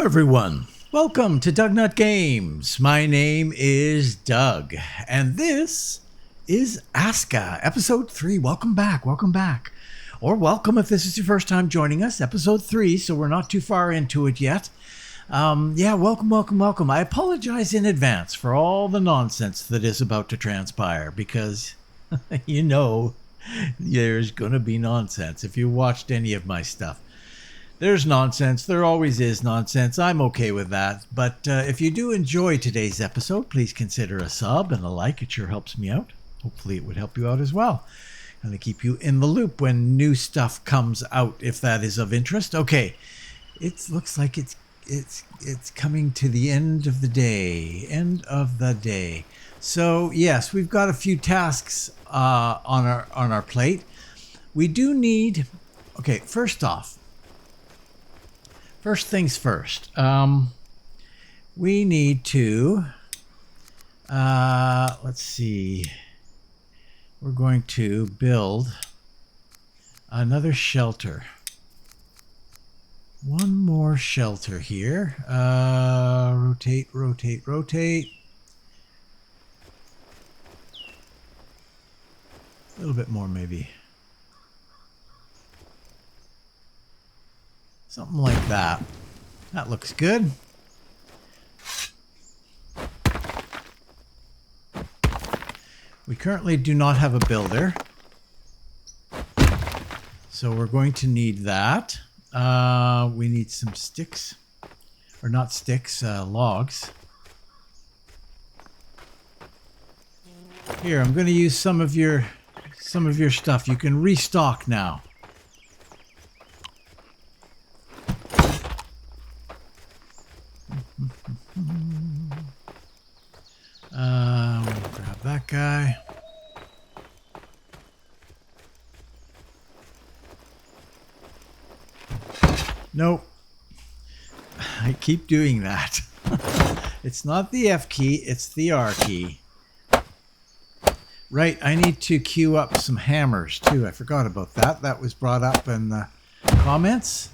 everyone. Welcome to DougNutGames. My name is Doug, and this is Aska, episode 3. Welcome back. Or welcome if this is your first time joining us, episode 3, so we're not too far into it yet. Welcome. I apologize in advance for all the nonsense that is about to transpire, because you know there's going to be nonsense if you watched any of my stuff. There's nonsense. There always is nonsense. I'm okay with that. But if you do enjoy today's episode, please consider a sub and a like. It sure helps me out. Hopefully it would help you out as well. I'm going to keep you in the loop when new stuff comes out, if that is of interest. Okay, it looks like it's coming to the end of the day. So yes, we've got a few tasks on our plate. We do need. Okay, first things first. We need to. Let's see. We're going to build another shelter. One more shelter here. Rotate. A little bit more, maybe. Something like that. That looks good. We currently do not have a builder, so we're going to need that. We need some sticks, or not sticks, logs. Here, I'm going to use some of your stuff. You can restock now. We'll grab that guy. Nope. I keep doing that. It's not the F key, it's the R key. Right, I need to queue up some hammers too. I forgot about that. That was brought up in the comments.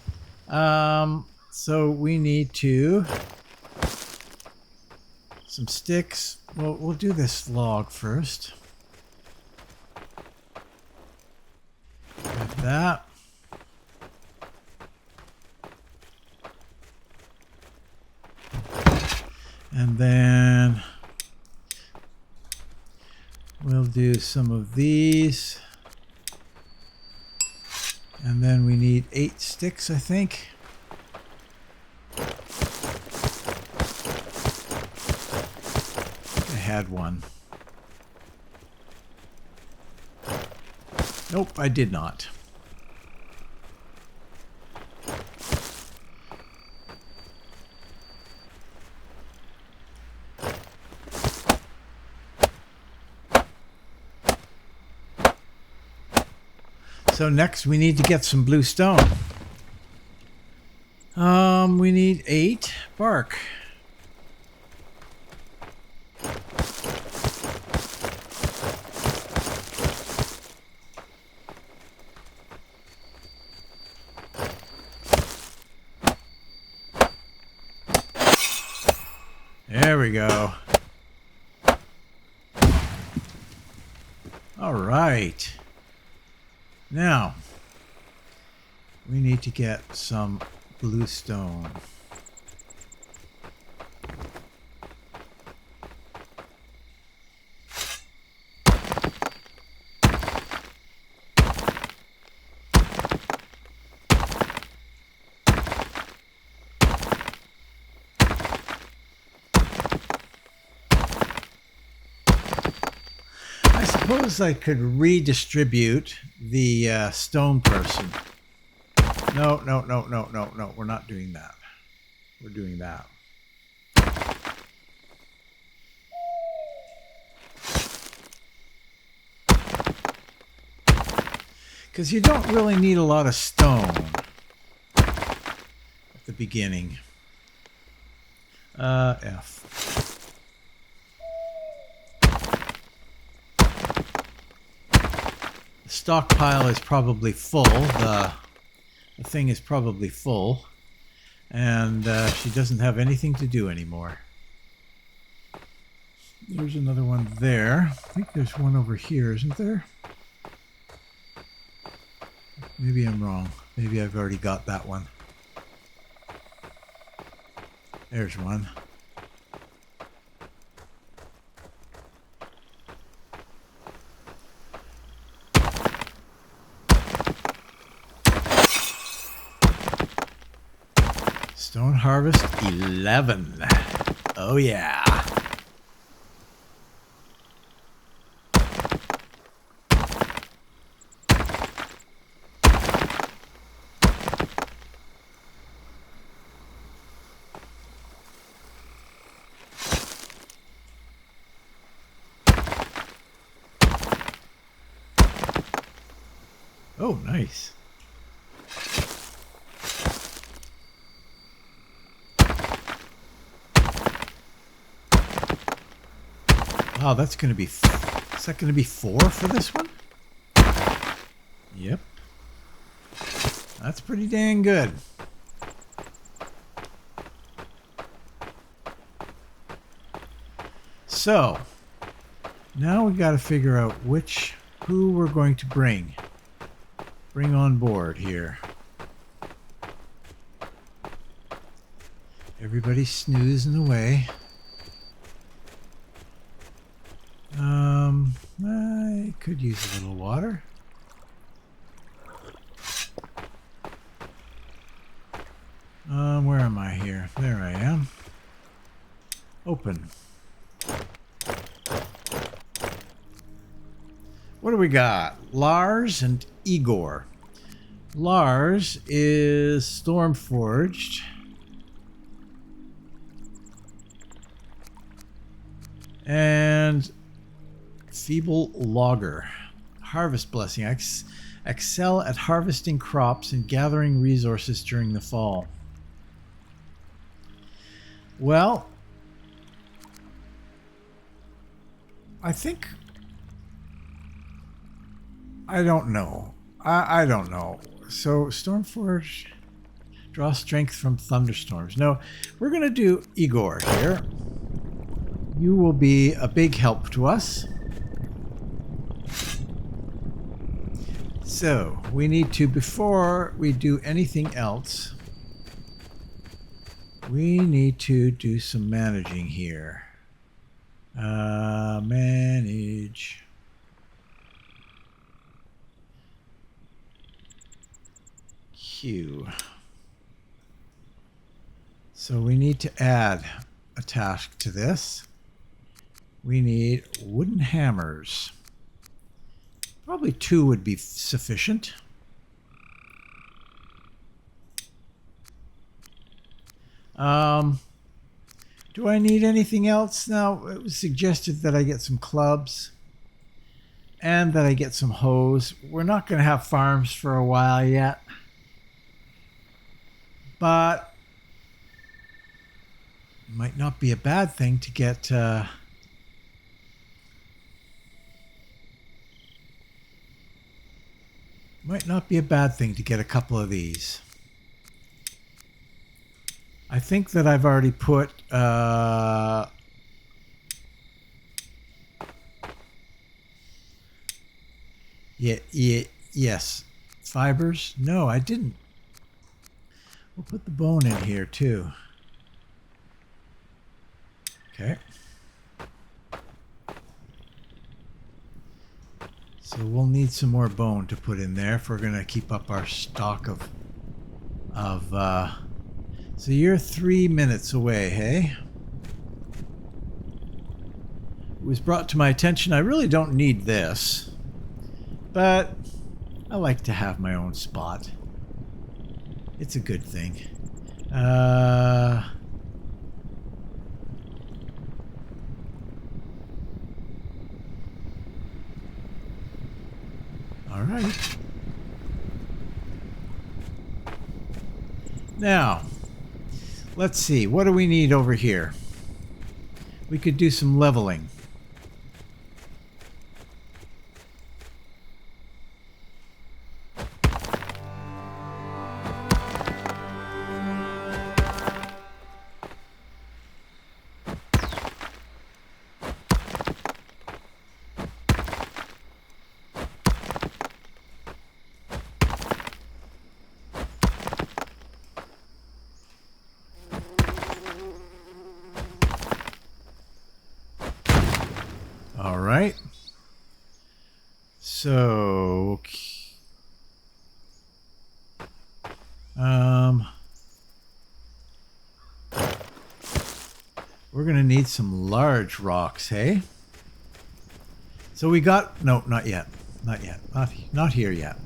So we need some sticks. Well, we'll do this log first. Like that. And then we'll do some of these. And then we need 8 sticks, I think. Had one. Nope, I did not. So next we need to get some blue stone. We need 8 bark. There we go. All right. Now, we need to get some blue stone. I suppose I could redistribute the stone person. No, we're not doing that. We're doing that. Because you don't really need a lot of stone at the beginning. F. The stockpile is probably full. The thing is probably full. And she doesn't have anything to do anymore. There's another one there. I think there's one over here, isn't there? Maybe I'm wrong. Maybe I've already got that one. There's one. Stone harvest 11. Oh yeah. Oh, nice. Wow, that's going to be... Is that going to be 4 for this one? Yep. That's pretty dang good. So, now we got to figure out who we're going to bring on board here. Everybody's snoozing away. I could use a little water. Where am I here? There I am. Open. What do we got? Lars and Igor. Lars is Stormforged. And Feeble Logger. Harvest Blessing. Excel at harvesting crops and gathering resources during the fall. Well, I think... I don't know. I don't know. So, Stormforge, draw strength from thunderstorms. No, we're going to do Igor here. You will be a big help to us. So, we need to, before we do anything else, we need to do some managing here. Manage. Q. So we need to add a task to this. We need wooden hammers. Probably 2 would be sufficient. Do I need anything else? Now, it was suggested that I get some clubs and that I get some hoes. We're not going to have farms for a while yet. But it might not be a bad thing to get... might not be a bad thing to get a couple of these. I think that I've already put yes. Fibers? No, I didn't. We'll put the bone in here too. Okay. So we'll need some more bone to put in there if we're going to keep up our stock of so you're 3 minutes away, hey? It was brought to my attention I really don't need this, but I like to have my own spot. It's a good thing. All right. Now, let's see. What do we need over here? We could do some leveling. So, we're going to need some large rocks, hey? So we got... No, not yet. Not yet. Not here yet.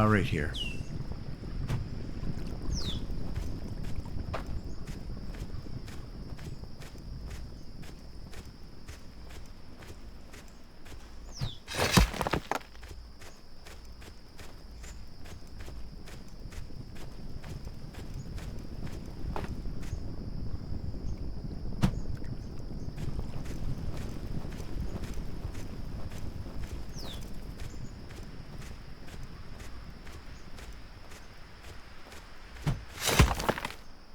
Right here.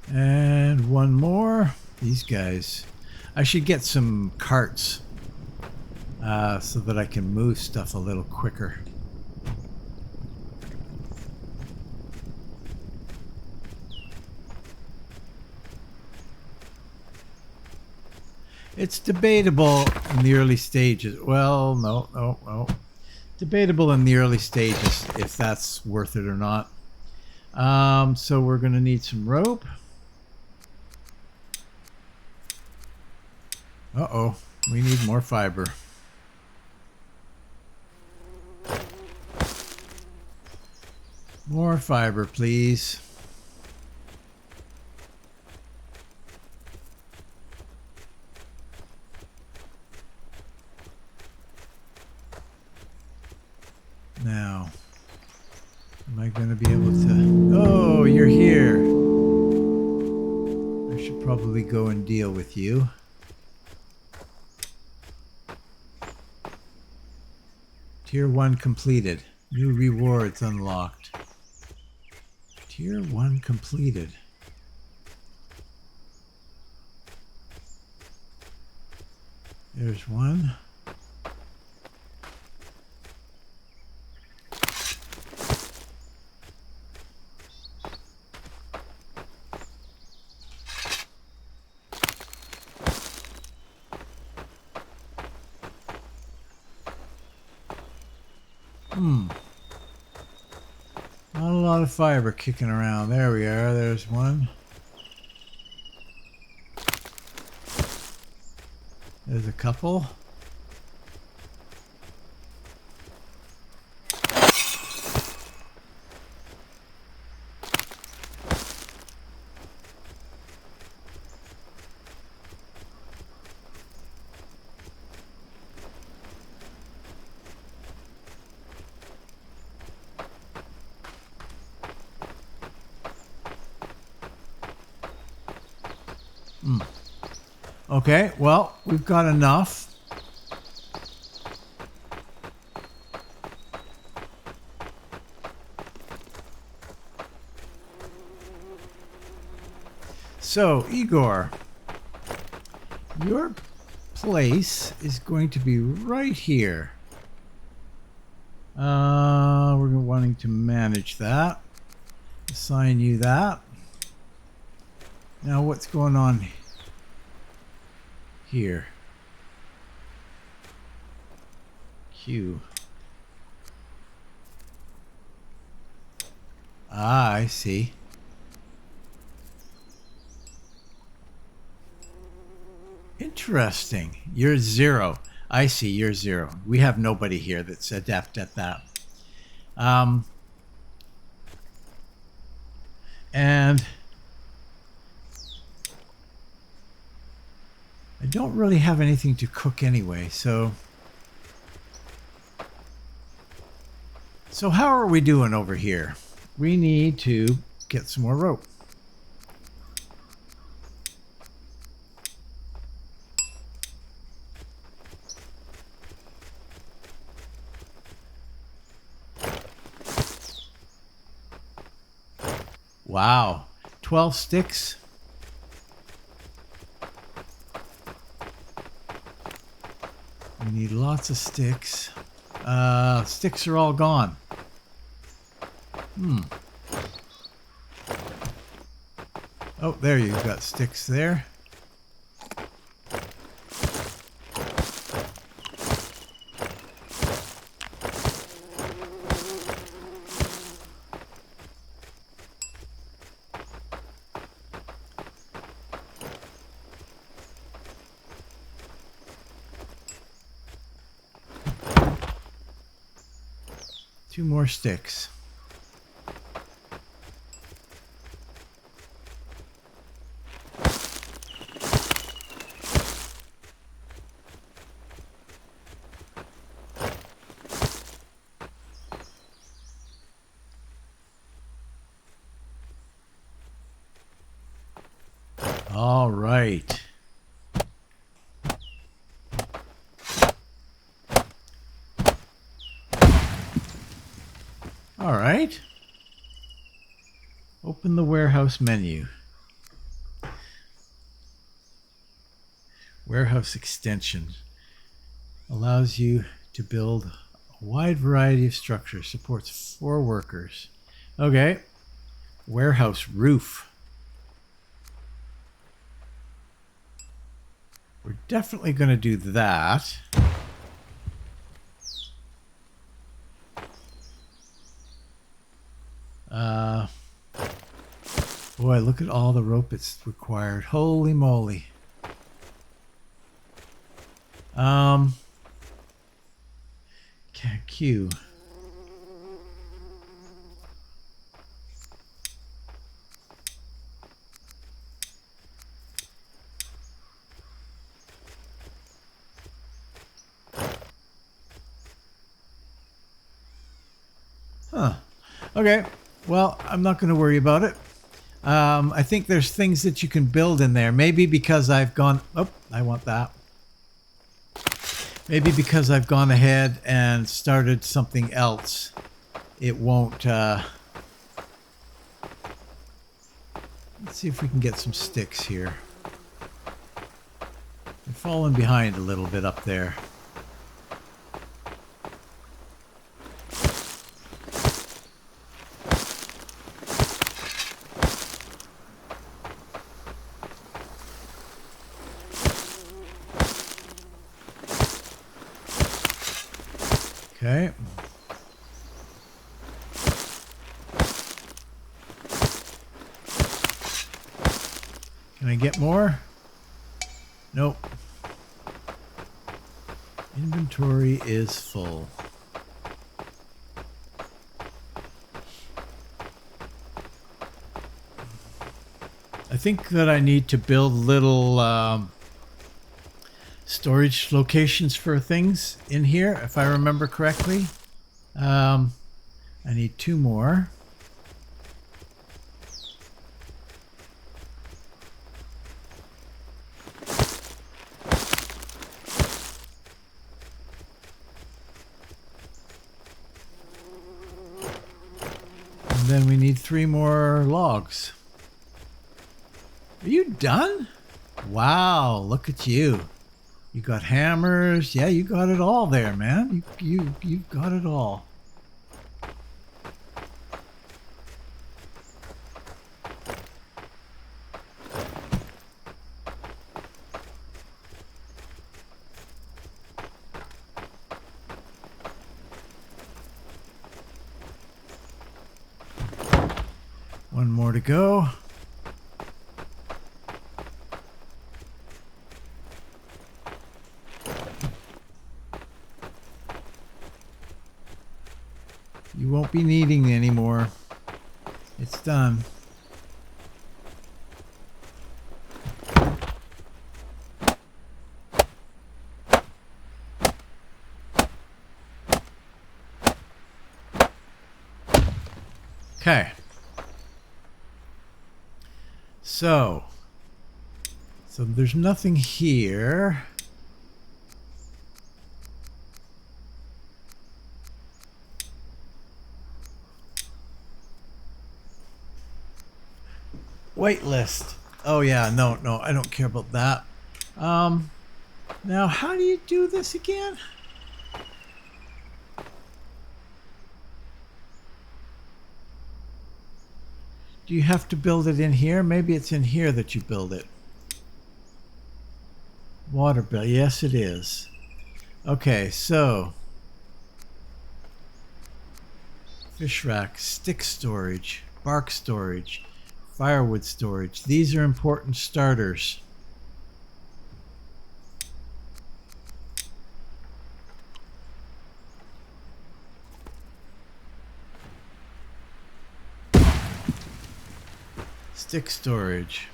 And one more. These guys. I should get some carts so that I can move stuff a little quicker. It's debatable in the early stages. Well, no. Debatable in the early stages if that's worth it or not. So we're going to need some rope. Uh-oh, we need more fiber. More fiber, please. Now, am I going to be able to... Oh, you're here. I should probably go and deal with you. Tier 1 completed. New rewards unlocked. Tier 1 completed. There's one. Not a lot of fiber kicking around. There we are. There's one. There's a couple. Okay, well, we've got enough. So, Igor, your place is going to be right here. We're wanting to manage that. Assign you that. Now, what's going on here? Q. Ah, I see. Interesting. You're 0. I see, you're 0. We have nobody here that's adept at that. And I don't really have anything to cook anyway, so how are we doing over here? We need to get some more rope. Wow, 12 sticks. We need lots of sticks. Sticks are all gone. Oh, there you've got sticks there. Two more sticks. All right. All right. Open the warehouse menu. Warehouse extension allows you to build a wide variety of structures. Supports 4 workers. Okay. Warehouse roof. We're definitely going to do that. Boy, look at all the rope it's required. Holy moly. Q. Huh. Okay. Well, I'm not going to worry about it. I think there's things that you can build in there. Maybe because I've gone... Oh, I want that. Maybe because I've gone ahead and started something else, it won't... Let's see if we can get some sticks here. They're falling behind a little bit up there. Okay. Can I get more? Nope. Inventory is full. I think that I need to build little storage locations for things in here, if I remember correctly. I need 2 more. And then we need 3 more logs. Are you done? Wow, look at you. You got hammers. Yeah, you got it all there, man. You got it all. One more to go. You won't be needing any more. It's done. Okay. So there's nothing here. Wait list. Oh yeah, no, I don't care about that. Now, how do you do this again? Do you have to build it in here? Maybe it's in here that you build it. Water bill. Yes, it is. Okay, so fish rack, stick storage, bark storage, firewood storage. These are important starters. Stick storage.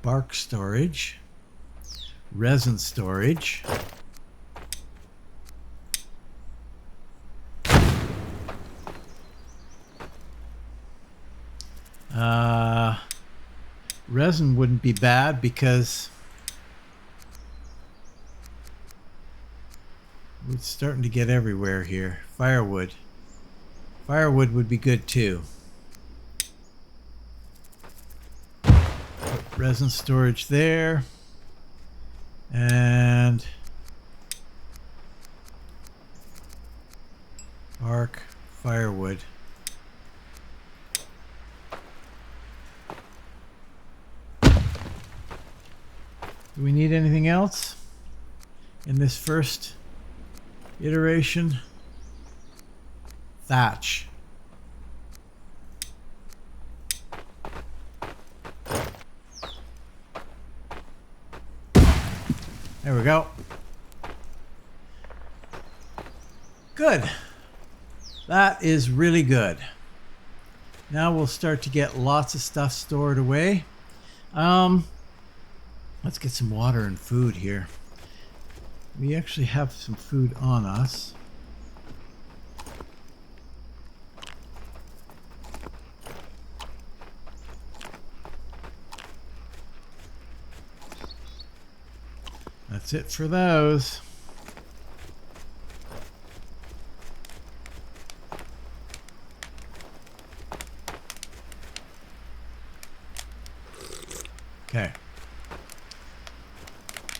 Bark storage. Resin storage. Resin wouldn't be bad because it's starting to get everywhere here. Firewood. Firewood would be good too. Put resin storage there. And bark, firewood. Do we need anything else in this first iteration? Thatch. There we go. Good. That is really good. Now we'll start to get lots of stuff stored away. Let's get some water and food here. We actually have some food on us. That's it for those. Okay.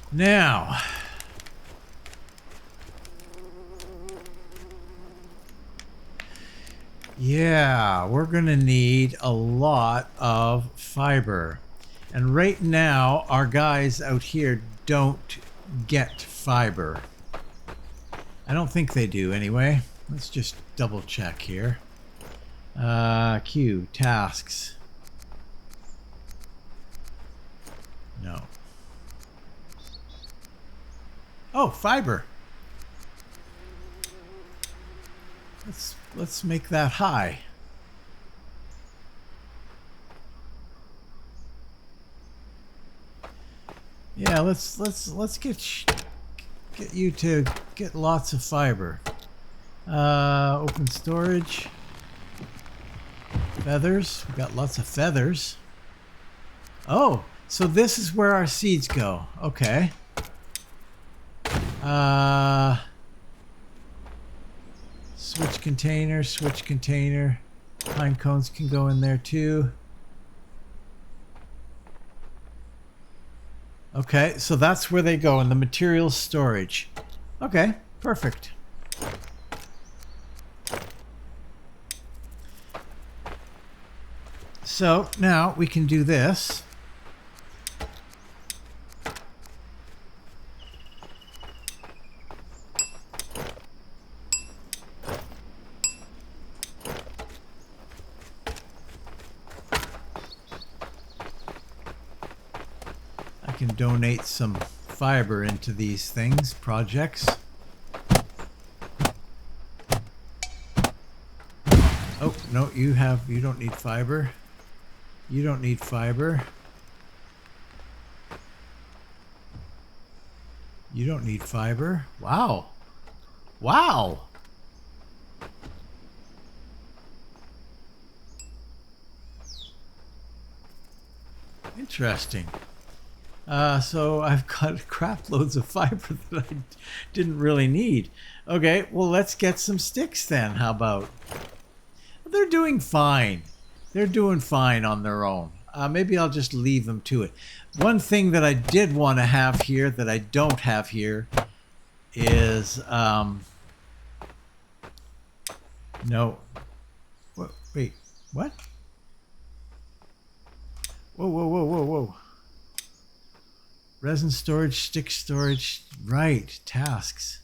Now, yeah, we're going to need a lot of fiber. And right now, our guys out here don't get fiber. I don't think they do anyway. Let's just double check here. Queue, tasks. No. Oh, fiber. Let's make that high. Yeah, let's get you to get lots of fiber. Open storage. Feathers. We got lots of feathers. Oh, so this is where our seeds go. Okay. Switch container, switch container. Pine cones can go in there too. Okay, so that's where they go, in the materials storage. Okay, perfect. So now we can do this. Can donate some fiber into these things, projects. Oh, no, you don't need fiber. You don't need fiber. You don't need fiber. Wow. Wow. Interesting. So I've got crap loads of fiber that I didn't really need. Okay, well, let's get some sticks then. How about? They're they're doing fine. They're doing fine on their own. Maybe I'll just leave them to it. One thing that I did want to have here that I don't have here is no. Wait, what? Whoa, whoa, whoa, whoa, whoa. Resin storage, stick storage. Right, tasks.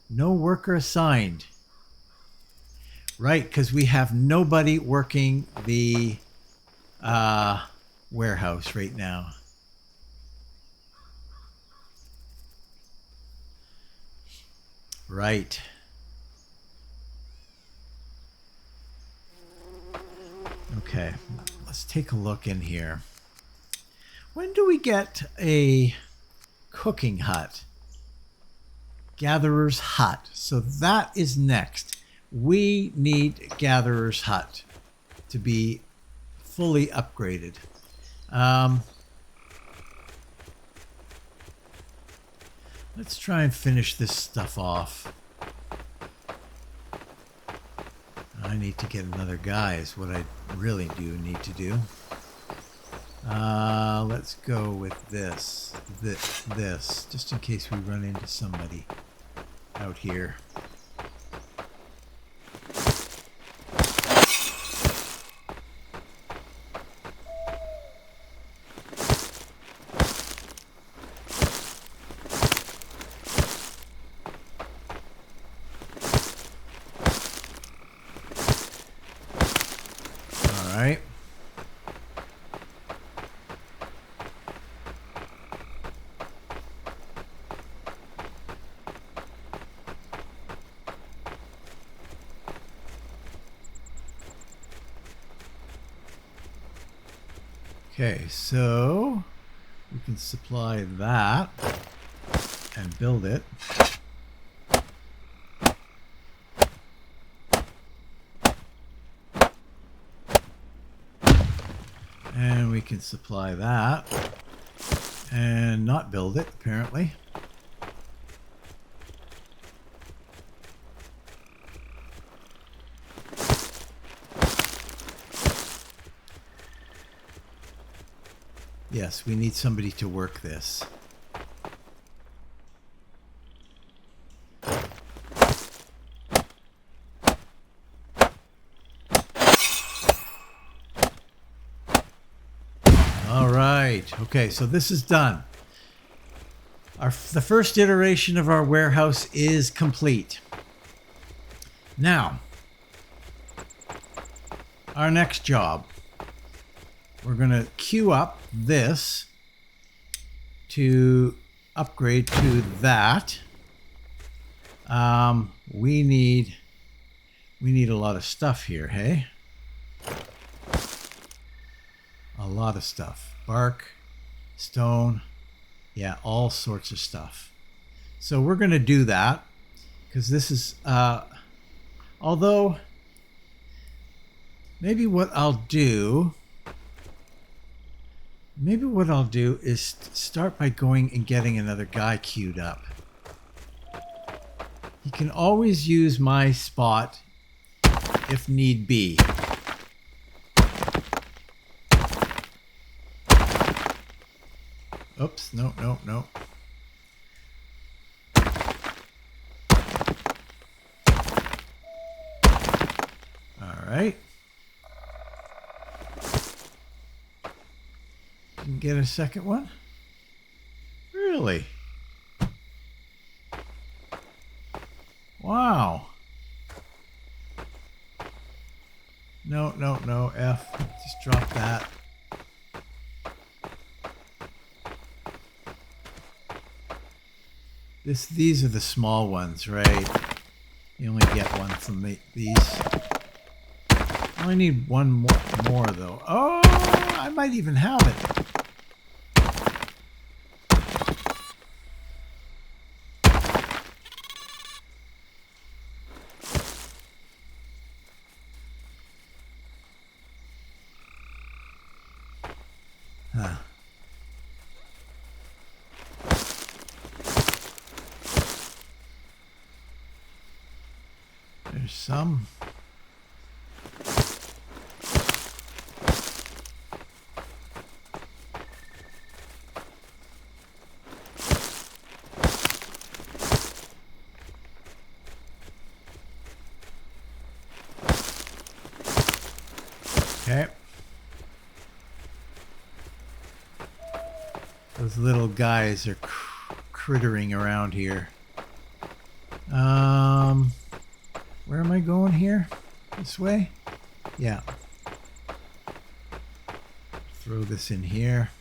No worker assigned. Right, because we have nobody working the warehouse right now. Right. Okay, let's take a look in here. When do we get a cooking hut? Gatherer's hut. So that is next. We need Gatherer's hut to be fully upgraded. Let's try and finish this stuff off. I need to get another guy is what I really do need to do. Let's go with this, just in case we run into somebody out here. All right. Okay, so we can supply that and build it. And we can supply that and not build it, apparently. Yes, we need somebody to work this. All right. Okay, so this is done. The first iteration of our warehouse is complete. Now, our next job. We're going to queue up this to upgrade to that. We need a lot of stuff here, hey? A lot of stuff. Bark, stone, yeah, all sorts of stuff. So we're going to do that because this is, although maybe what I'll do is start by going and getting another guy queued up. He can always use my spot if need be. Oops, no. All right. Can get a second one? Really? Wow. No, F. Just drop that. These are the small ones, right? You only get one from these. I only need one more though. Oh, I might even have it. Huh. There's some. Okay. Those little guys are crittering around here. Where am I going here? This way? Yeah. Throw this in here.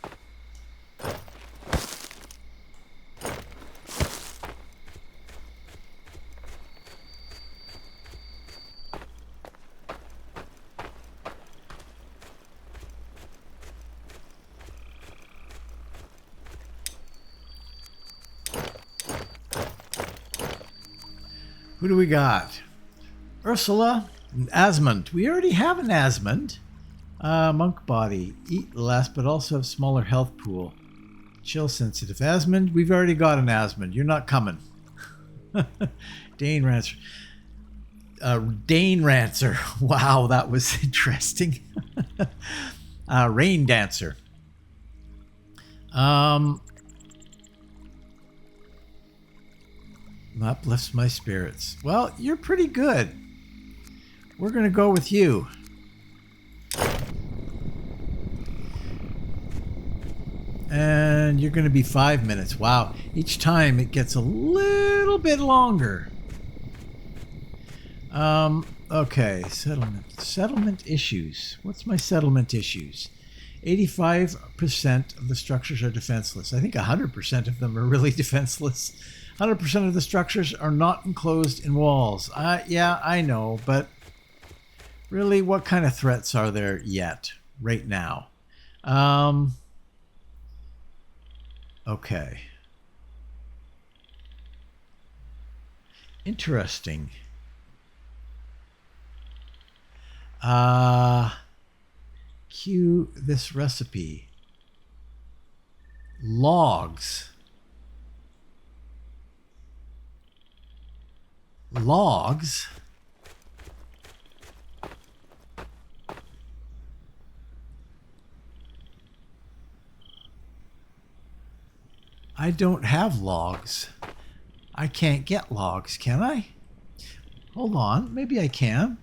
Who do we got? Ursula and Asmund. We already have an Asmund. Monk body. Eat less, but also have smaller health pool. Chill sensitive. Asmund, we've already got an Asmund. You're not coming. Dane Rancer. Dane Rancer. Wow, that was interesting. Rain Dancer. Uplifts my spirits. Well, you're pretty good. We're going to go with you. And you're going to be 5 minutes. Wow. Each time it gets a little bit longer. Okay. Settlement. Settlement issues. What's my settlement issues? 85% of the structures are defenseless. I think 100% of them are really defenseless. 100% of the structures are not enclosed in walls. Yeah, I know, but really, what kind of threats are there yet, right now? Okay. Interesting. Cue this recipe. Logs. Logs? I don't have logs. I can't get logs, can I? Hold on, maybe I can.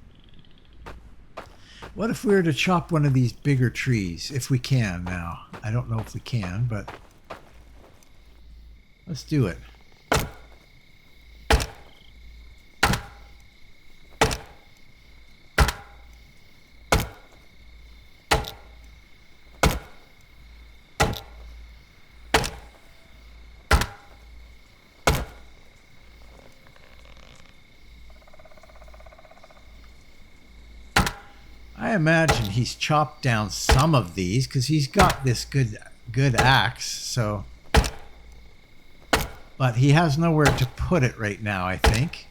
What if we were to chop one of these bigger trees? If we can now. I don't know if we can, but let's do it. I imagine he's chopped down some of these because he's got this good axe, so. But he has nowhere to put it right now, I think.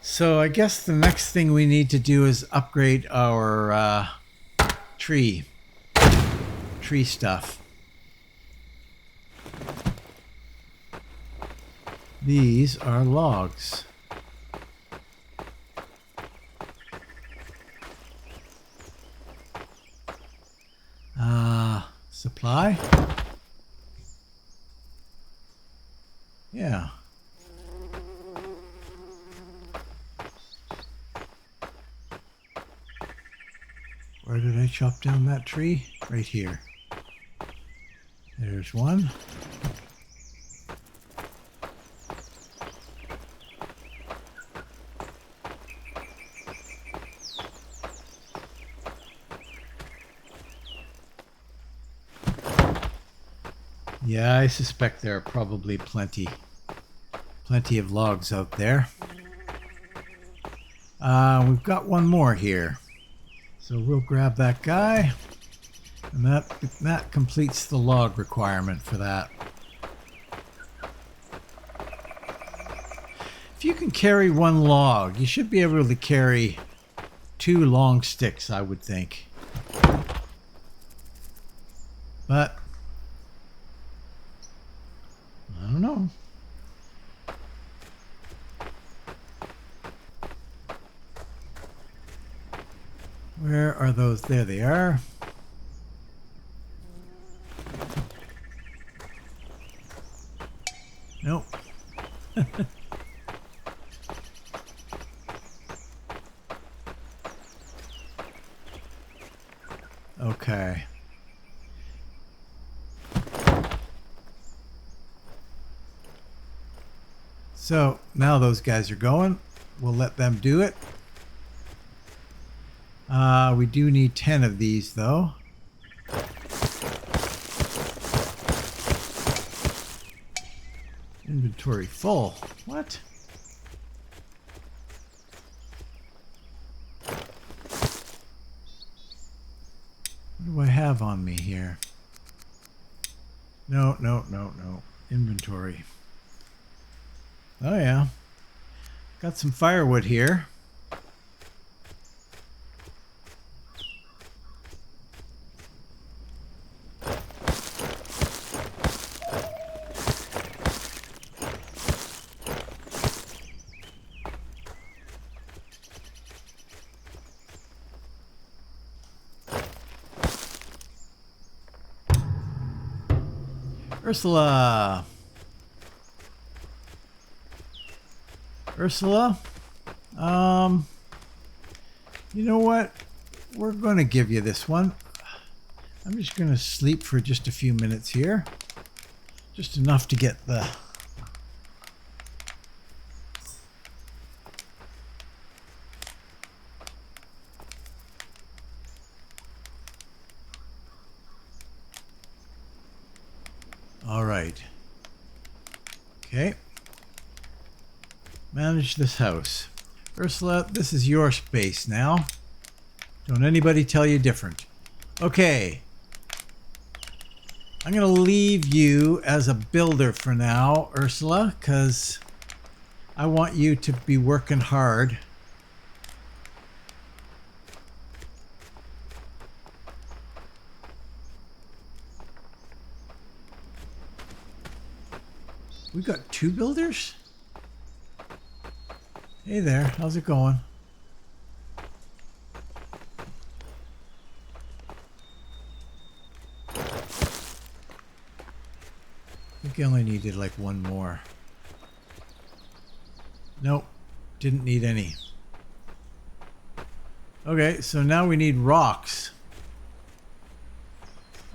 So I guess the next thing we need to do is upgrade our tree stuff. These are logs. Supply? Yeah. Where did I chop down that tree? Right here. There's one. Yeah, I suspect there are probably plenty of logs out there. We've got one more here. So we'll grab that guy, and that completes the log requirement for that. If you can carry one log, you should be able to carry 2 long sticks, I would think. But Where are those? There they are. Nope. Okay. So now those guys are going. We'll let them do it. We do need 10 of these though. Inventory full. What? What do I have on me here? No. Inventory. Oh yeah. Got some firewood here. Ursula. You know what? We're going to give you this one. I'm just going to sleep for just a few minutes here. Just enough to get the... All right. Okay. Manage this house. Ursula, this is your space now. Don't anybody tell you different. Okay. I'm going to leave you as a builder for now, Ursula, because I want you to be working hard. We've got 2 builders? Hey there, how's it going? I think I only needed like 1 more. Nope, didn't need any. Okay, so now we need rocks.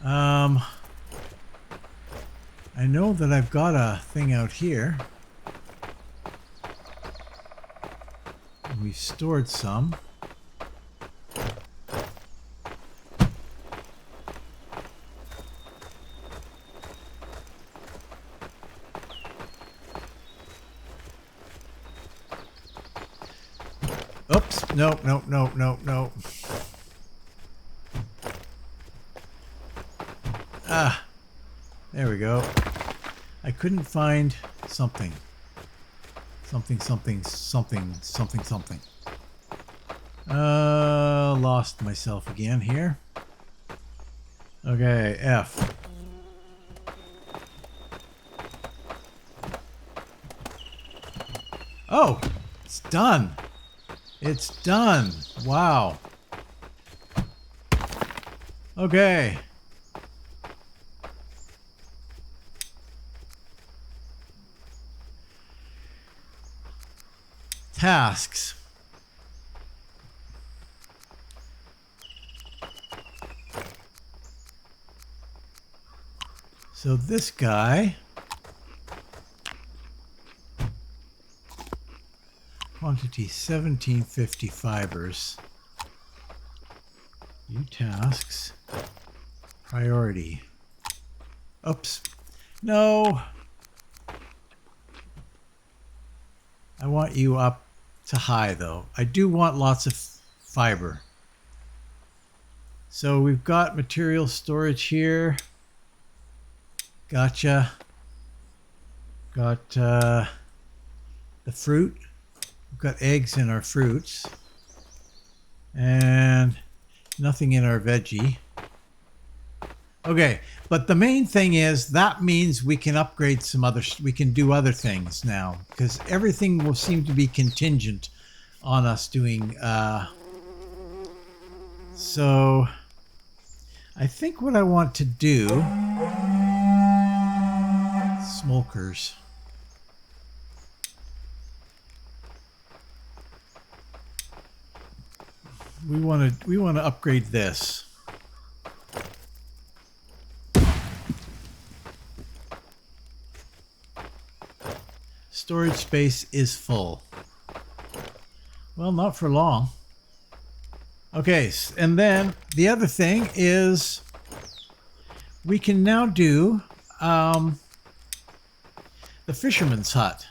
I know that I've got a thing out here. We've stored some. Oops, no. Ah, there we go. I couldn't find something. Something. Lost myself again here. Okay, F. Oh, it's done. It's done. Wow. Okay. Tasks. So this guy, quantity 1750 fibers. New tasks. Priority. Oops. No. I want you up to high though. I do want lots of fiber. So we've got material storage here. Gotcha. Got the fruit. We've got eggs in our fruits. And nothing in our veggie. Okay, but the main thing is that means we can upgrade some other, we can do other things now, because everything will seem to be contingent on us doing So I think what I want to do, smokers. We want to upgrade this. Storage space is full. Well, not for long. Okay, and then the other thing is we can now do the fisherman's hut,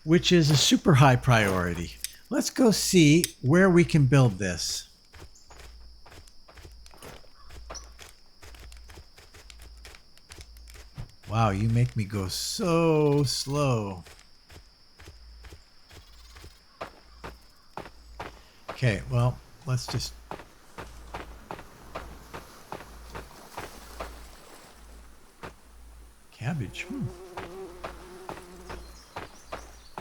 which is a super high priority. Let's go see where we can build this. Wow, you make me go so slow. Okay, well, let's just... Cabbage.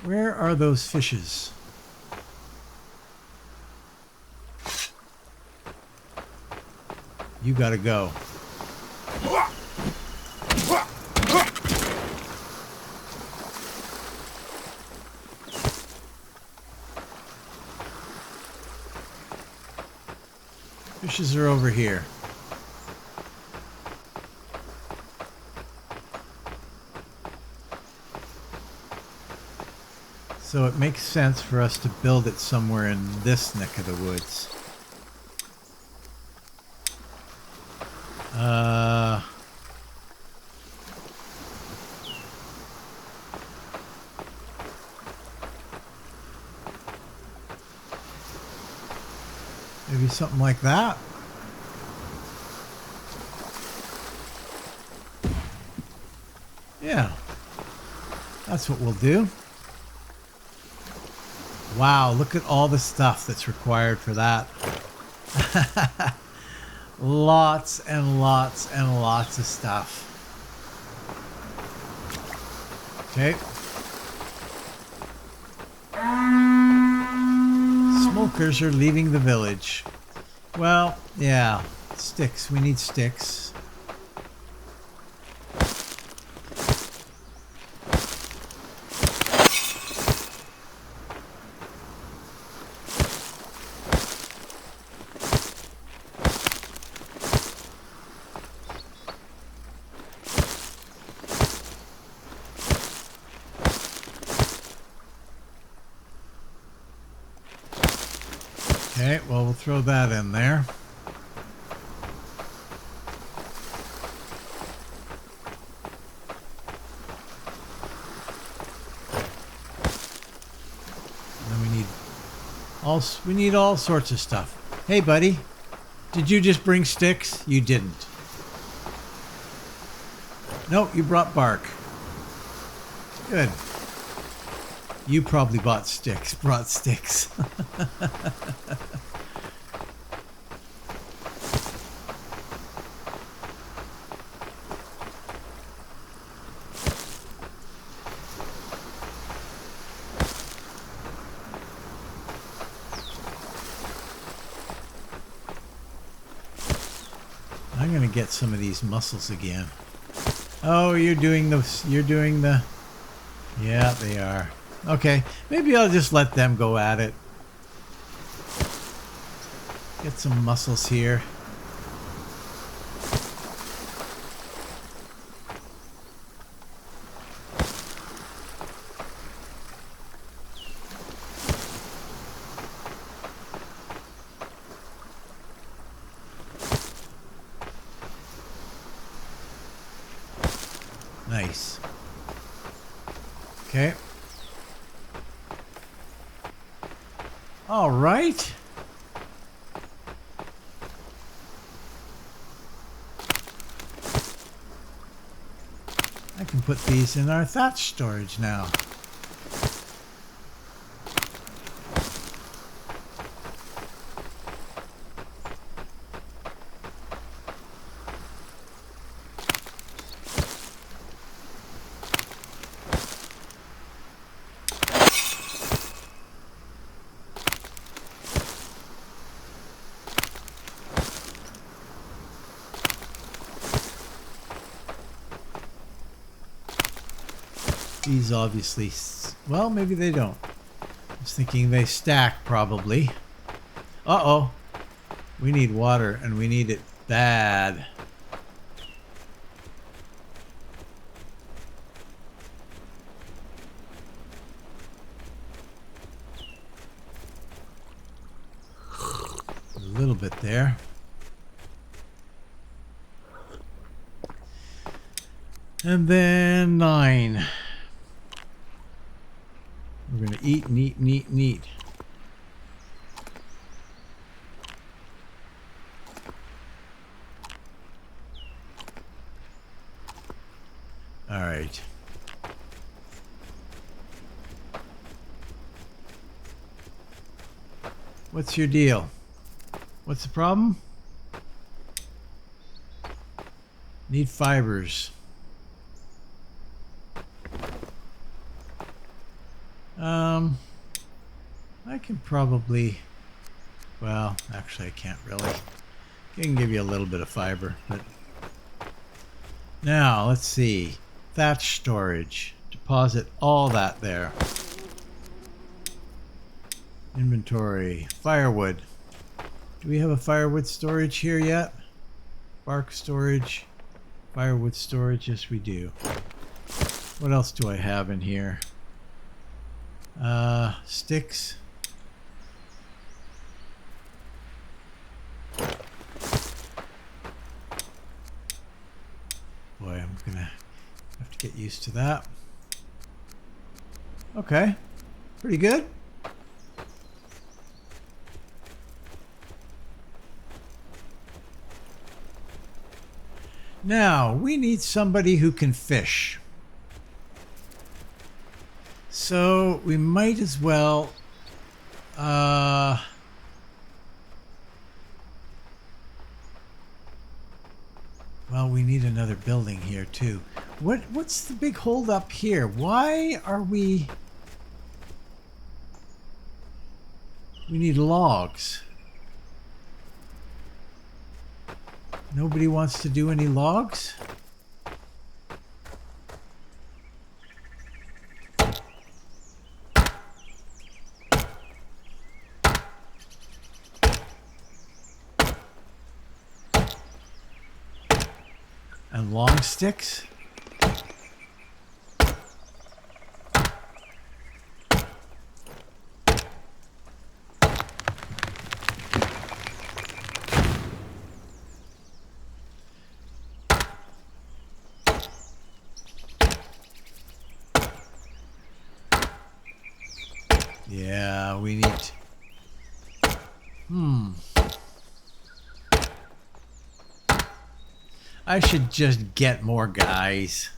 Where are those fishes? You gotta go. Fishes are over here. So it makes sense for us to build it somewhere in this neck of the woods. Maybe something like that. Yeah, that's what we'll do. Wow, look at all the stuff that's required for that. Lots and lots and lots of stuff. Okay. Smokers are leaving the village. Well, yeah, sticks. We need sticks. Okay, well, we'll throw that in there. And then we need all sorts of stuff. Hey, buddy, did you just bring sticks? You didn't. Nope, you brought bark. Good. You probably brought sticks. I'm gonna get some of these mussels again. Oh, you're doing the... Yeah, they are. Okay, maybe I'll just let them go at it. Get some mussels here. Nice. Okay. All right. I can put these in our thatch storage now. These obviously, well, maybe they don't. I was thinking they stack probably. Uh-oh. We need water and we need it bad. A little bit there. And then 9. We're going to eat and eat and eat and eat. All right. What's your deal? What's the problem? Need fibers. I can probably, well, actually I can't really. I can give you a little bit of fiber, but now let's see. Thatch storage. Deposit all that there. Inventory. Firewood. Do we have a firewood storage here yet? Bark storage. Firewood storage. Yes, we do. What else do I have in here? Sticks. Boy, I'm gonna have to get used to that. Okay. Pretty good. Now, we need somebody who can fish. So, we might as well... well, we need another building here, too. What's the big hold up here? Why are we... We need logs. Nobody wants to do any logs? And long sticks? Yeah, we need... I should just get more guys.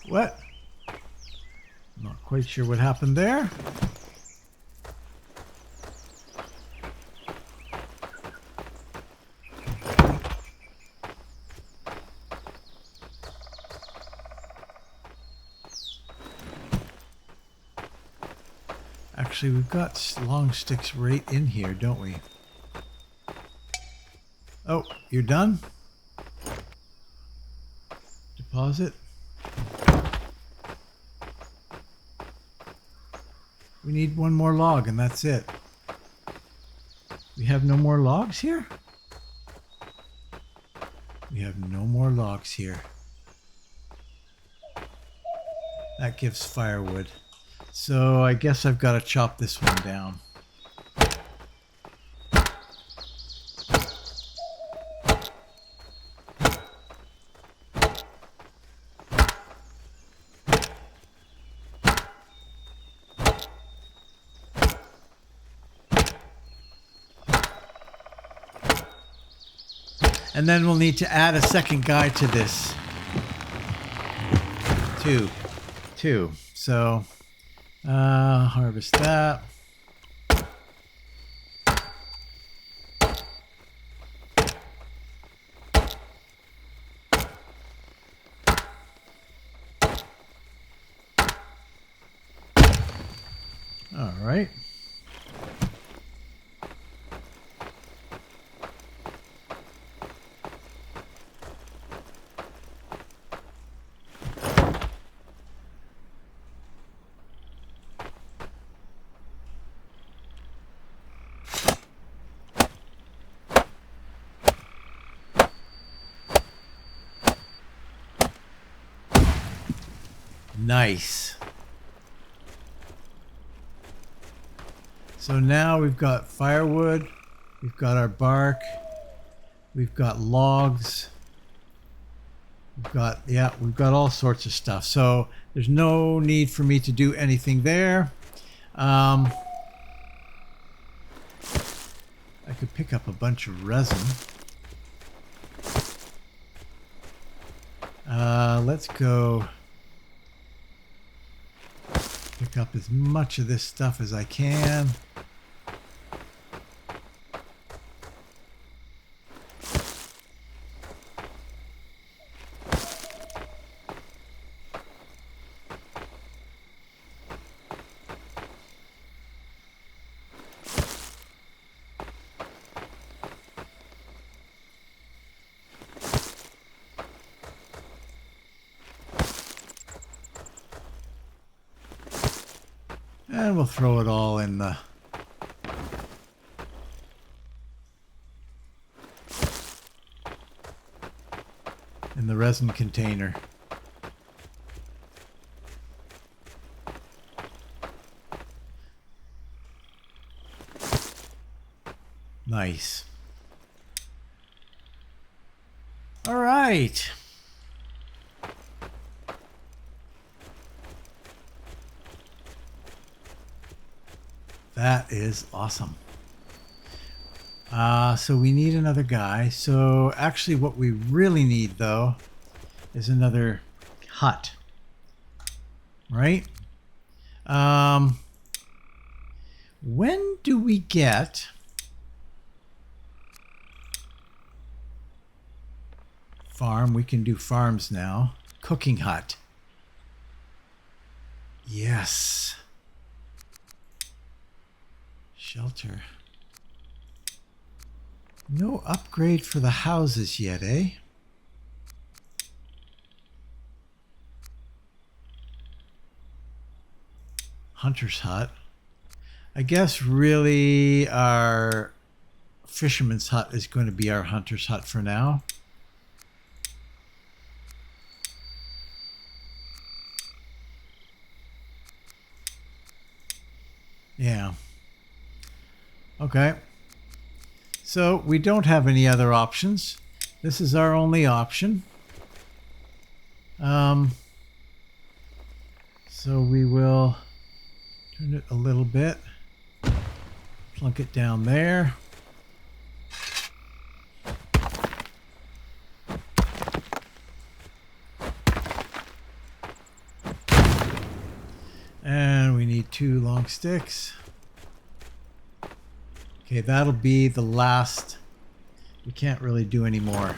What? Not quite sure what happened there. Actually, we've got long sticks right in here, don't we? Oh, you're done? Deposit. We need one more log and that's it. We have no more logs here? We have no more logs here. That gives firewood. So I guess I've got to chop this one down. And then we'll need to add a second guy to this. Two. So, harvest that. Nice. So now we've got firewood, we've got our bark, we've got logs, we've got all sorts of stuff. So there's no need for me to do anything there. I could pick up a bunch of resin. Let's go pick up as much of this stuff as I can. And we'll throw it all in the resin container. Nice. All right. That is awesome. So we need another guy. So actually what we really need though is another hut. Right? When do we get farm? We can do farms now. Cooking hut. Yes. Shelter. No upgrade for the houses yet, eh? Hunter's hut. I guess really our fisherman's hut is going to be our hunter's hut for now. Yeah. Okay. So we don't have any other options. This is our only option. So we will turn it a little bit. Plunk it down there. And we need 2 long sticks. Okay, that'll be the last. We can't really do any more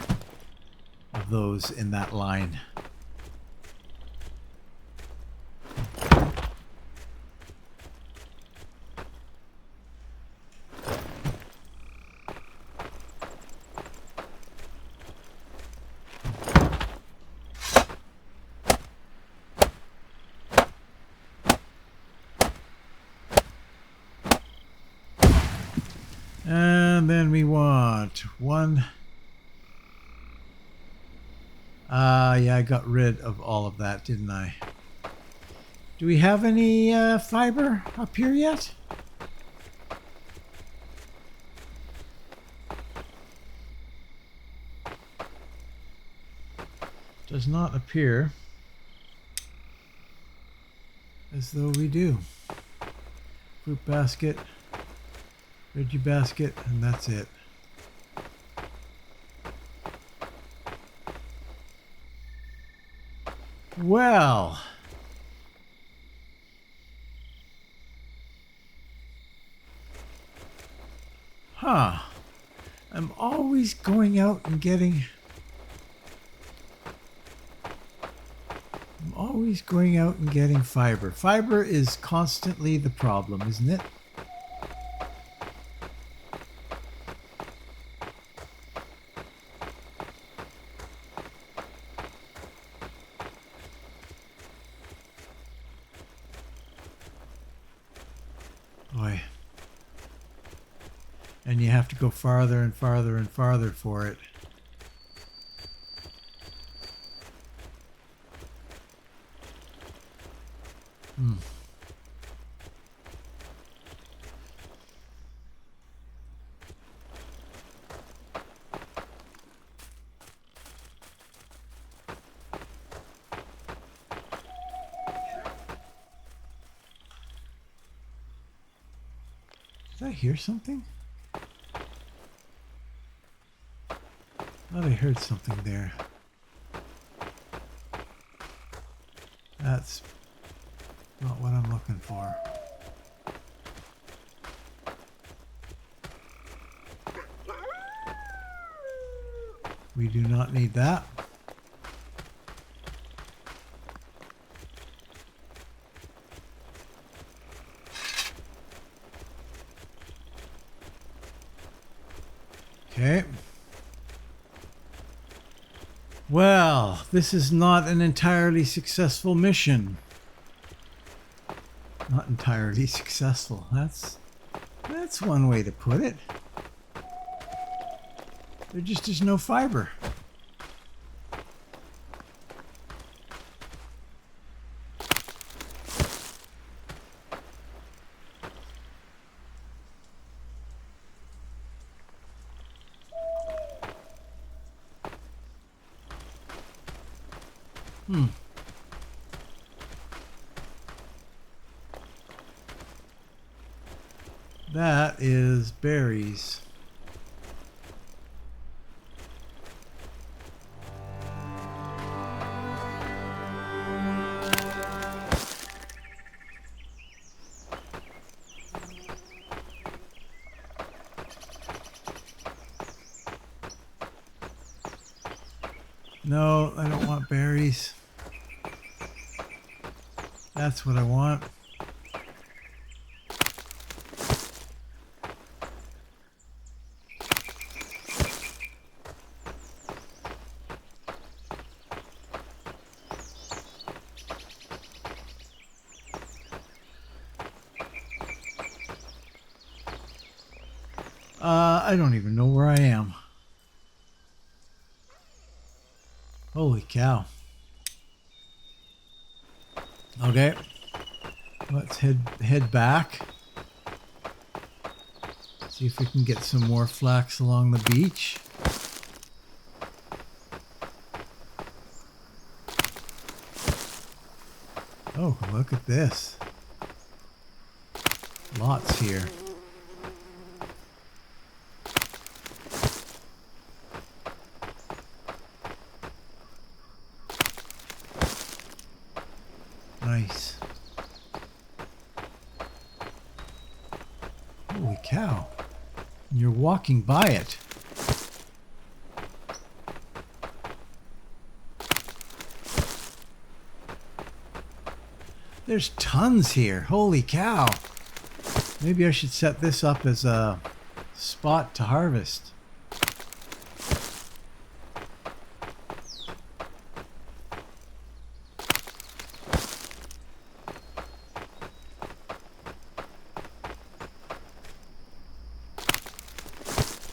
of those in that line. And then we want 1. Yeah, I got rid of all of that, didn't I? Do we have any fiber up here yet? Does not appear as though we do. Fruit basket. Veggie basket, and that's it. Well, I'm always going out and getting. I'm always going out and getting fiber. Fiber is constantly the problem, isn't it? Boy. And you have to go farther and farther and farther for it. Did I hear something? I thought I heard something there. That's not what I'm looking for. We do not need that. Okay. Well, this is not an entirely successful mission. Not entirely successful. That's one way to put it. There just is no fiber. That is berries. No, I don't want berries. That's what I want. I don't even know where I am. Holy cow. Okay. Let's head back. See if we can get some more flax along the beach. Oh, look at this. Lots here. Nice. Holy cow. You're walking by it. There's tons here. Holy cow. Maybe I should set this up as a spot to harvest.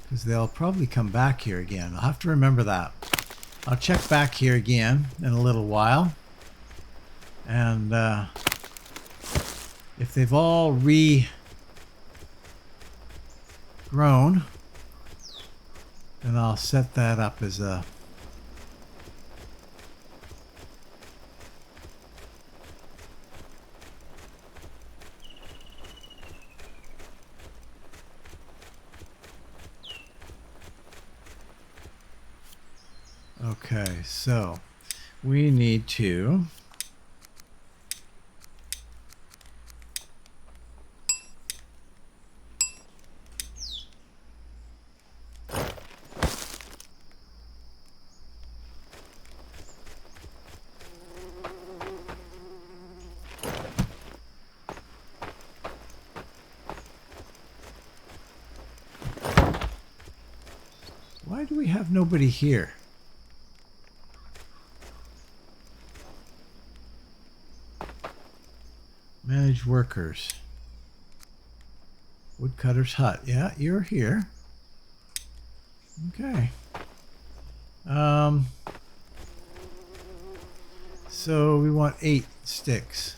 Because they'll probably come back here again. I'll have to remember that. I'll check back here again in a little while. And if they've all regrown, then I'll set that up as a... Okay, so we need to... Why do we have nobody here? Manage workers. Woodcutter's hut. Yeah, you're here. Okay. So we want 8 sticks.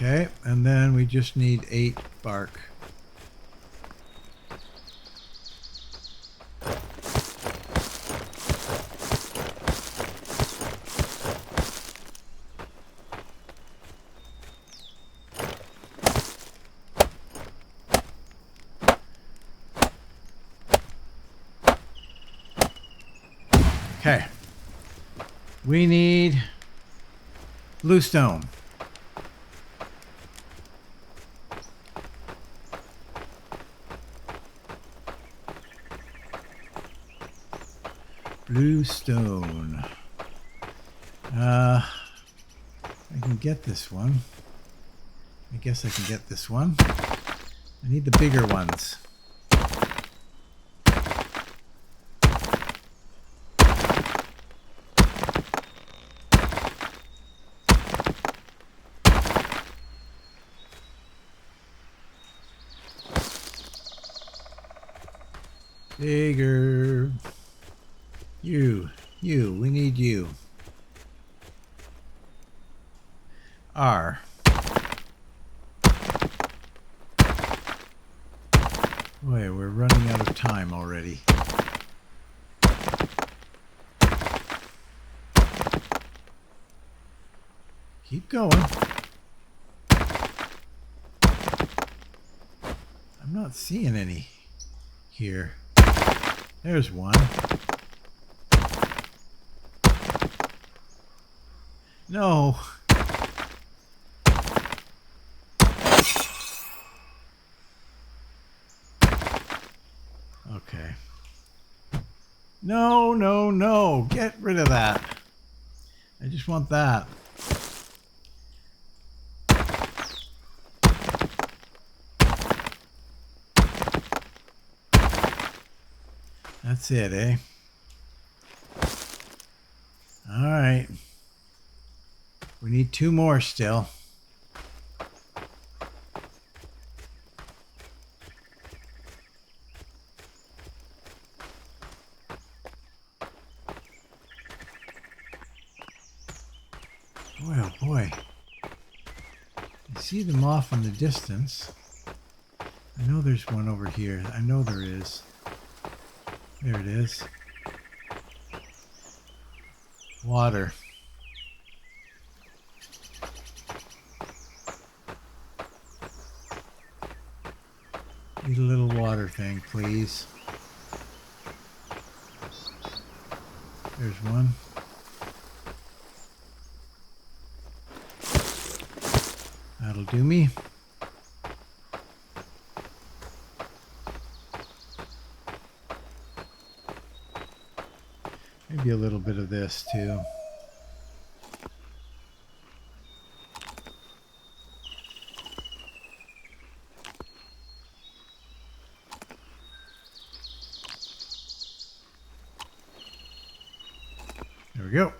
Okay, and then we just need 8 bark. Okay. We need bluestone. Bluestone. I can get this one. I guess I can get this one. I need the bigger ones. Bigger. You, we need you. R. Boy, we're running out of time already. Keep going. I'm not seeing any here. There's one. No. Okay. No, no, no. Get rid of that. I just want that. That's it, eh? All right. We need 2 more still. Boy, oh boy. I see them off in the distance. I know there's one over here. I know there is. There it is. Water. Need a little water thing, please. There's one. That'll do me. Maybe a little bit of this too. There we go.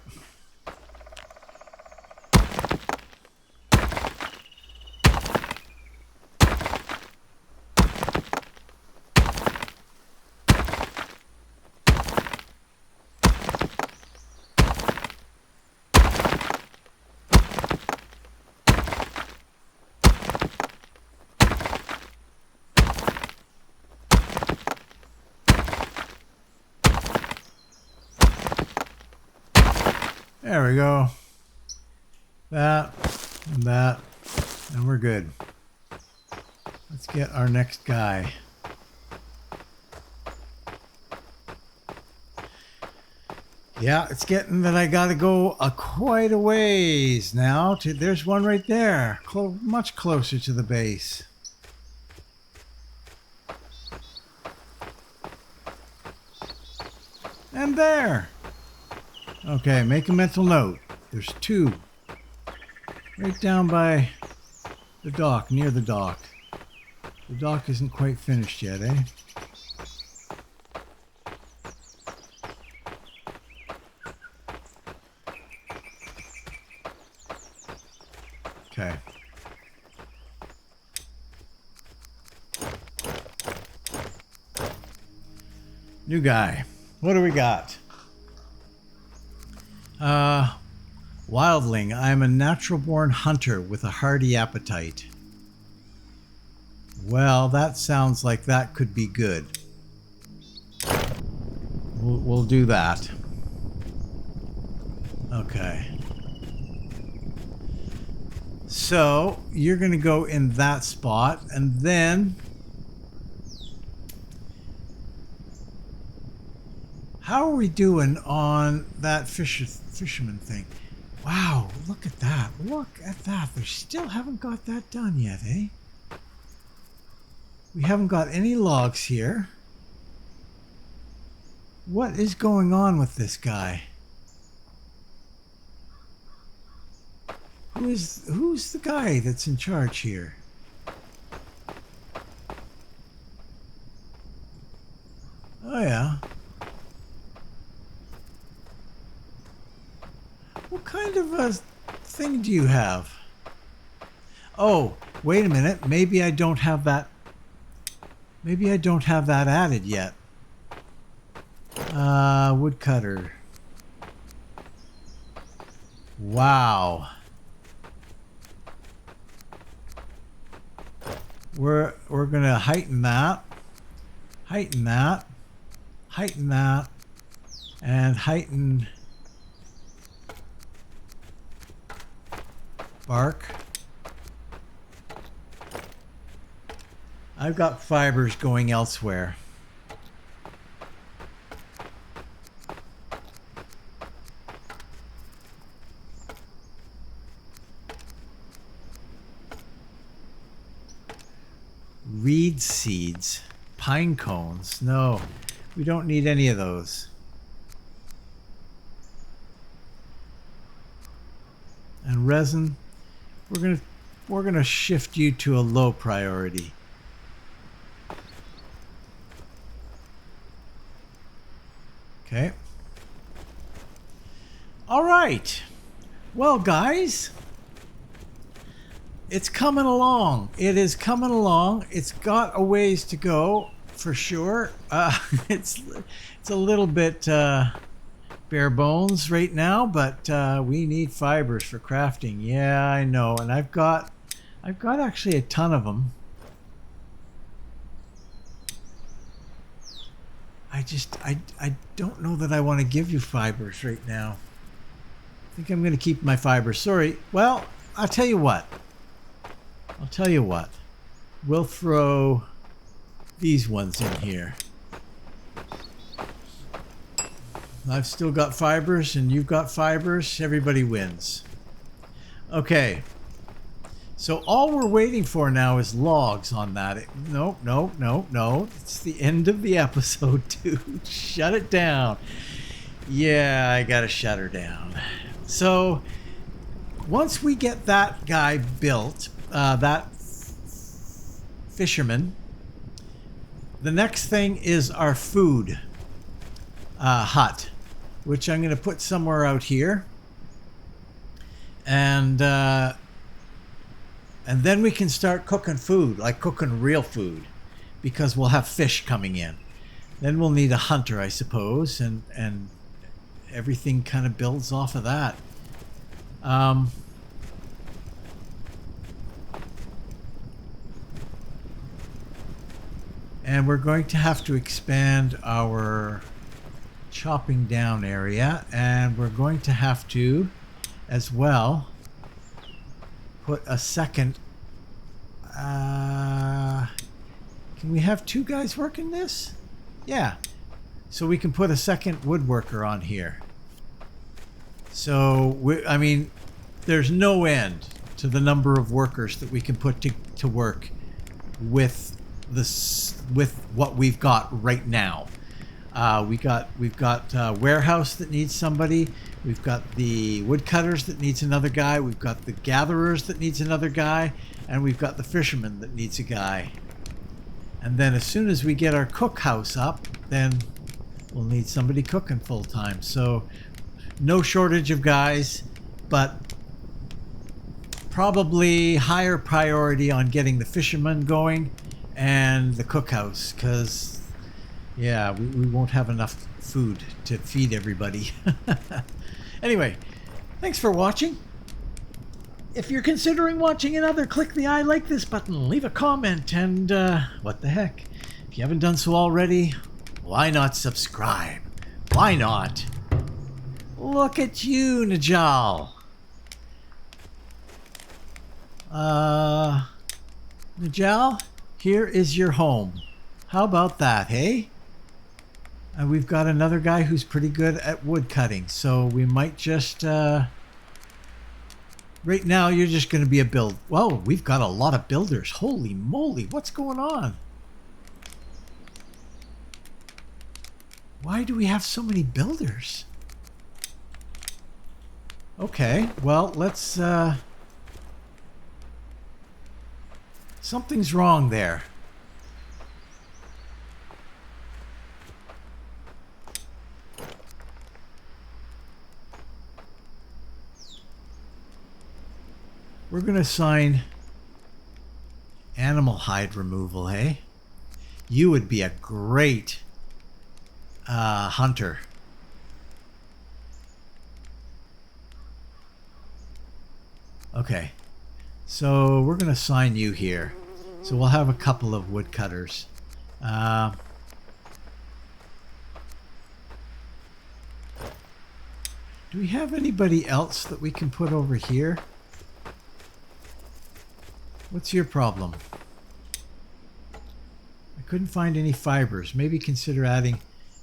There we go. That and that, and we're good. Let's get our next guy. Yeah, it's getting that I gotta go quite a ways now. There's one right there, much closer to the base. And there. Okay, make a mental note. There's 2. Right down by the dock, near the dock. The dock isn't quite finished yet, eh? Okay. New guy. What do we got? Wildling, I am a natural-born hunter with a hearty appetite. Well, that sounds like that could be good. We'll do that. Okay. So, you're going to go in that spot, and then... How are we doing on that fisherman thing? Wow, look at that. Look at that. They still haven't got that done yet, eh? We haven't got any logs here. What is going on with this guy? Who's the guy that's in charge here? Oh yeah. What kind of a thing do you have? Oh, wait a minute. Maybe I don't have that. Maybe I don't have that added yet. Woodcutter. Wow. We're gonna heighten that, and heighten bark. I've got fibers going elsewhere. Reed seeds, pine cones. No, we don't need any of those. And resin, we're gonna shift you to a low priority. Okay. All right. Well, guys, it's coming along. It is coming along. It's got a ways to go for sure. It's a little bit bare bones right now, but we need fibers for crafting. Yeah, I know, and I've got actually a ton of them. I don't know that I want to give you fibers right now. I think I'm going to keep my fibers. Sorry. Well, I'll tell you what. We'll throw these ones in here. I've still got fibers and you've got fibers. Everybody wins. Okay. So all we're waiting for now is logs on that. No. It's the end of the episode, dude. Shut it down. Yeah, I gotta shut her down. So once we get that guy built, that fisherman, the next thing is our food hut, which I'm going to put somewhere out here. And then we can start cooking food, like cooking real food, because we'll have fish coming in. Then we'll need a hunter, I suppose, and everything kind of builds off of that. And we're going to have to expand our chopping down area, and we're going to have to, as well, put a second. Can we have two guys working this? Yeah. So we can put a second woodworker on here. So I mean, there's no end to the number of workers that we can put to work with what we've got right now. We've got a warehouse that needs somebody. We've got the woodcutters that needs another guy. We've got the gatherers that needs another guy, and we've got the fisherman that needs a guy. And then as soon as we get our cookhouse up, then we'll need somebody cooking full time. So no shortage of guys, but probably higher priority on getting the fisherman going and the cookhouse, because yeah, we won't have enough food to feed everybody. Anyway, Thanks for watching. If you're considering watching another, click the I like this button, leave a comment, and what the heck? If you haven't done so already, why not subscribe? Why not? Look at you, Najal. Najal, here is your home. How about that, hey? And we've got another guy who's pretty good at wood cutting, so we might just... Right now, you're just going to be a build. Whoa, we've got a lot of builders. Holy moly, what's going on? Why do we have so many builders? Okay, well, let's... Something's wrong there. We're going to assign animal hide removal, hey? You would be a great hunter. Okay. So we're going to assign you here. So we'll have a couple of woodcutters. Do we have anybody else that we can put over here? What's your problem? I couldn't find any fibers. Maybe consider adding...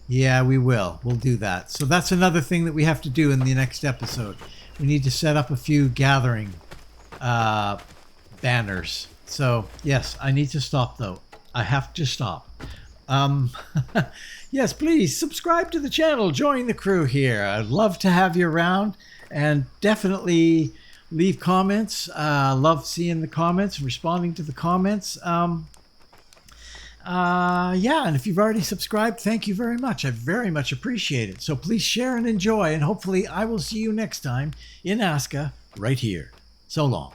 Yeah, we will. We'll do that. So that's another thing that we have to do in the next episode. We need to set up a few gathering banners. So, yes, I need to stop, though. I have to stop. Yes, please subscribe to the channel. Join the crew here. I'd love to have you around. And definitely... leave comments. Love seeing the comments, responding to the comments. Yeah, and if you've already subscribed, thank you very much. I very much appreciate it. So please share and enjoy, and hopefully I will see you next time in Aska right here. So long.